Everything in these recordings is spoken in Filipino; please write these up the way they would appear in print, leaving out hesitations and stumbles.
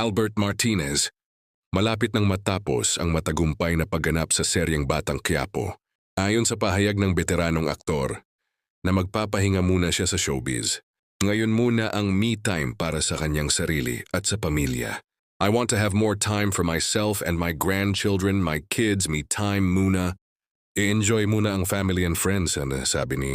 Albert Martinez. Malapit nang matapos ang matagumpay na pagganap sa seryeng Batang Quiapo. Ayon sa pahayag ng veteranong aktor, na magpapahinga muna siya sa showbiz. Ngayon muna ang me time para sa kanyang sarili at sa pamilya. I want to have more time for myself and my grandchildren, my kids, me time muna. I-enjoy muna ang family and friends, sabi ni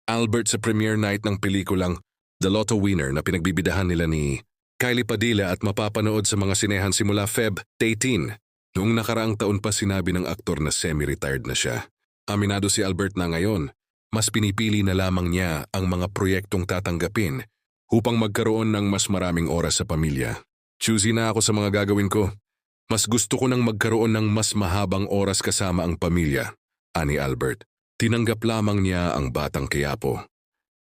Albert sa premiere night ng pelikulang The Lotto Winner na pinagbibidahan nila ni Kylie Padilla at mapapanood sa mga sinehan simula Feb 18. Noong nakaraang taon pa sinabi ng aktor na semi-retired na siya. Aminado si Albert na ngayon, mas pinipili na lamang niya ang mga proyektong tatanggapin upang magkaroon ng mas maraming oras sa pamilya. Choosy na ako sa mga gagawin ko. Mas gusto ko nang magkaroon ng mas mahabang oras kasama ang pamilya, ani Albert. Tinanggap lamang niya ang Batang Quiapo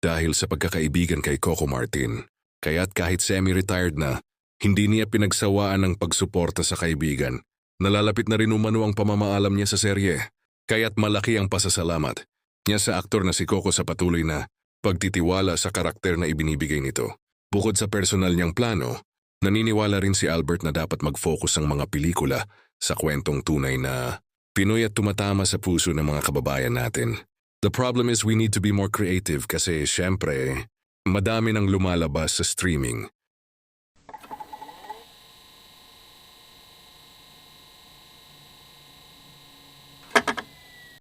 dahil sa pagkakaibigan kay Coco Martin. Kaya't kahit semi-retired na, hindi niya pinagsawaan ang pagsuporta sa kaibigan. Nalalapit na rin umano ang pamamaalam niya sa serye. Kaya't malaki ang pasasalamat niya sa aktor na si Coco sa patuloy na pagtitiwala sa karakter na ibinibigay nito. Bukod sa personal niyang plano, naniniwala rin si Albert na dapat mag-focus ang mga pelikula sa kwentong tunay na Pinoy at tumatama sa puso ng mga kababayan natin. The problem is we need to be more creative kasi syempre, madami nang lumalabas sa streaming.